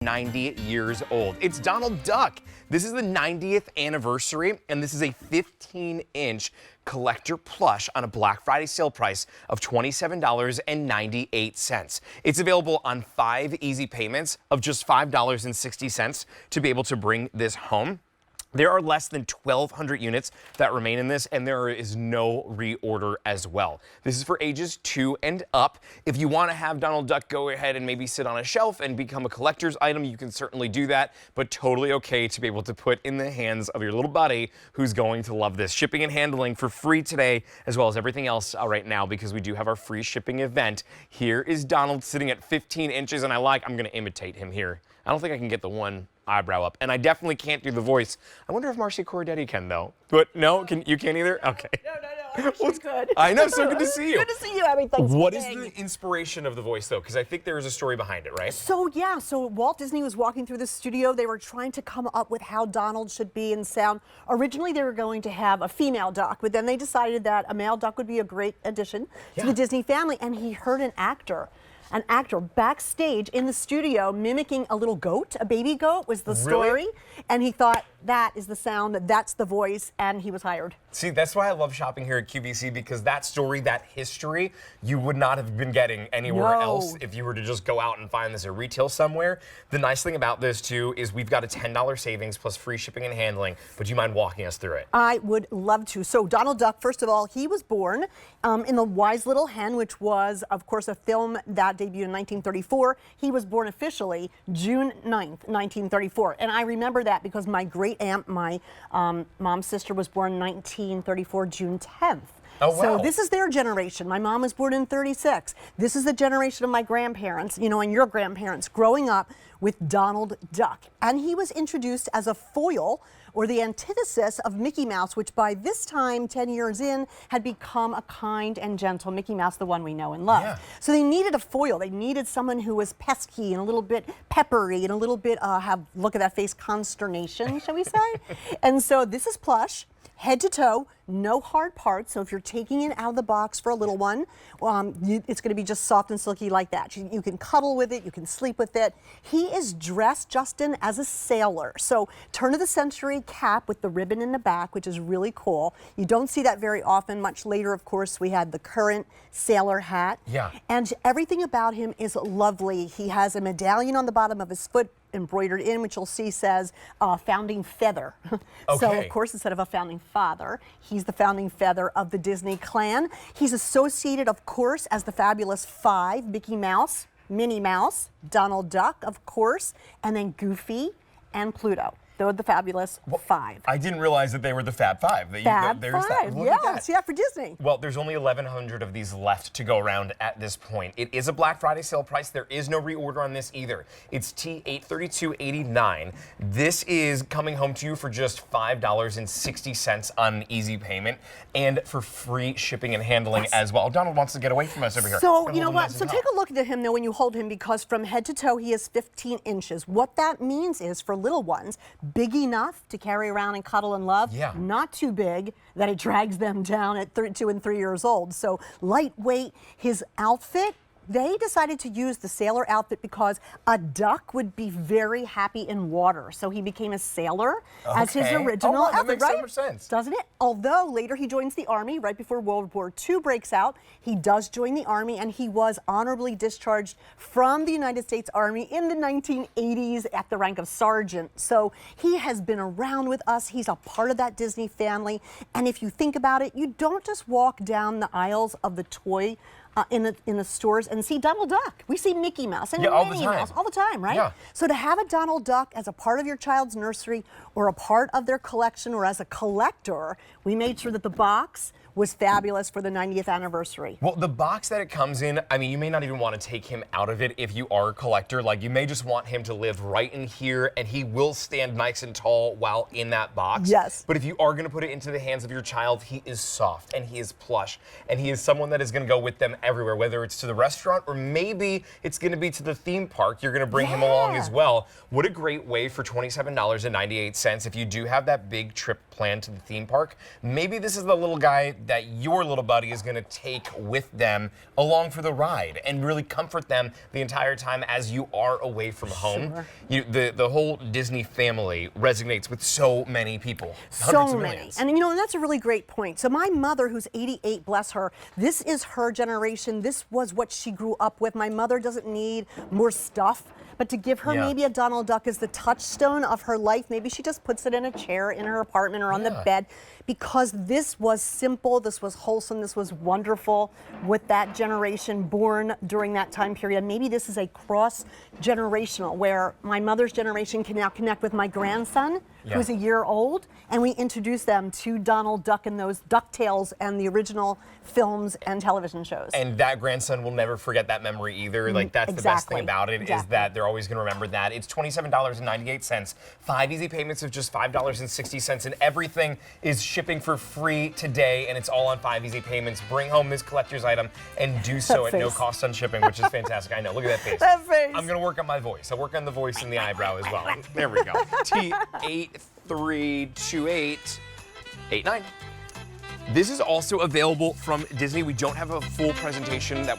90 years old. It's Donald Duck. This is the 90th anniversary, and this is a 15-inch collector plush on a Black Friday sale price of $27.98. It's available on 5 easy payments of just $5.60 to be able to bring this home. There are less than 1,200 units that remain in this, and there is no reorder as well. This is for ages 2 and up. If you want to have Donald Duck go ahead and maybe sit on a shelf and become a collector's item, you can certainly do that, but totally okay to be able to put in the hands of your little buddy who's going to love this. Shipping and handling for free today, as well as everything else right now, because we do have our free shipping event. Here is Donald sitting at 15 inches, and I'm going to imitate him here. I don't think I can get the one eyebrow up, and I definitely can't do the voice. I wonder if Marcy Cordetti can, though. But no, you can't either? Okay. No, I wish you could. I know, so good to see you. Good to see you, Abby. Thanks. What is the inspiration of the voice, though? Because I think there is a story behind it, right? So Walt Disney was walking through the studio. They were trying to come up with how Donald should be and sound. Originally, they were going to have a female duck, but then they decided that a male duck would be a great addition to the Disney family, and he heard an actor backstage in the studio mimicking a little goat, a baby goat was the story. Really? And he thought, that is the sound, that's the voice, and he was hired. See, that's why I love shopping here at QVC, because that story, that history, you would not have been getting anywhere else if you were to just go out and find this at retail somewhere. The nice thing about this, too, is we've got a $10 savings plus free shipping and handling. But do you mind walking us through it? I would love to. So Donald Duck, first of all, he was born in The Wise Little Hen, which was, of course, a film that debuted in 1934. He was born officially June 9th, 1934. And I remember that because my great aunt, my mom's sister, was born 1934, June 10th. Oh, wow. So this is their generation. My mom was born in 36. This is the generation of my grandparents, and your grandparents growing up with Donald Duck. And he was introduced as a foil, or the antithesis of Mickey Mouse, which by this time, 10 years in, had become a kind and gentle Mickey Mouse, the one we know and love. Yeah. So they needed a foil. They needed someone who was pesky and a little bit peppery and a little bit, look at that face, consternation, shall we say? And so this is Plush. Head to toe, no hard parts. So if you're taking it out of the box for a little one, it's going to be just soft and silky like that. You can cuddle with it, you can sleep with it. He is dressed, Justin, as a sailor. So turn of the century cap with the ribbon in the back, which is really cool. You don't see that very often. Much later, of course, we had the current sailor hat. Yeah. And everything about him is lovely. He has a medallion on the bottom of his foot, embroidered in, which you'll see says founding feather. So of course, instead of a founding father, he's the founding feather of the Disney clan. He's associated, of course, as the fabulous 5, Mickey Mouse, Minnie Mouse, Donald Duck, of course, and then Goofy and Pluto. They're the fabulous 5. I didn't realize that they were the Fab 5. Fab 5, yes, yeah, for Disney. Well, there's only 1,100 of these left to go around at this point. It is a Black Friday sale price. There is no reorder on this either. It's T832.89. This is coming home to you for just $5.60 on easy payment and for free shipping and handling as well. Donald wants to get away from us over here. So, you know what? So take a look at him, though, when you hold him, because from head to toe, he is 15 inches. What that means is, for little ones, big enough to carry around and cuddle and love, not too big that it drags them down at 2 and 3 years old. So lightweight. His outfit, they decided to use the sailor outfit because a duck would be very happy in water. So he became a sailor as his original outfit, that makes so much sense. Doesn't it? Although later he joins the Army right before World War II breaks out. He does join the Army, and he was honorably discharged from the United States Army in the 1980s at the rank of sergeant. So he has been around with us. He's a part of that Disney family. And if you think about it, you don't just walk down the aisles of the toy in the stores and see Donald Duck. We see Mickey Mouse and Minnie Mouse all the time, right? Yeah. So to have a Donald Duck as a part of your child's nursery or a part of their collection or as a collector, we made sure that the box was fabulous for the 90th anniversary. Well, the box that it comes in, I mean, you may not even want to take him out of it if you are a collector. Like, you may just want him to live right in here, and he will stand nice and tall while in that box. Yes. But if you are going to put it into the hands of your child, he is soft, and he is plush, and he is someone that is going to go with them everywhere, whether it's to the restaurant or maybe it's going to be to the theme park. You're going to bring him along as well. What a great way for $27.98 if you do have that big trip planned to the theme park. Maybe this is the little guy that your little buddy is going to take with them along for the ride and really comfort them the entire time as you are away from home. The whole Disney family resonates with so many people. So many. And and that's a really great point. So my mother, who's 88, bless her, this is her generation. This was what she grew up with. My mother doesn't need more stuff, but to give her maybe a Donald Duck as the touchstone of her life, maybe she just puts it in a chair in her apartment or on the bed, because this was simple, this was wholesome, this was wonderful with that generation born during that time period. Maybe this is a cross-generational where my mother's generation can now connect with my grandson, who's a year old, and we introduce them to Donald Duck and those DuckTales and the original films and television shows. And that grandson will never forget that memory either. Like, that's the best thing about it, is that they're always going to remember that. It's $27.98, 5 easy payments of just $5.60, and everything is shipping for free today, and it's all on 5 easy payments. Bring home this collector's item and do so at no cost on shipping, which is fantastic. I know, look at that face. That face. I'm going to work on my voice. I'll work on the voice and the eyebrow as well. There we go. T832889. This is also available from Disney. We don't have a full presentation that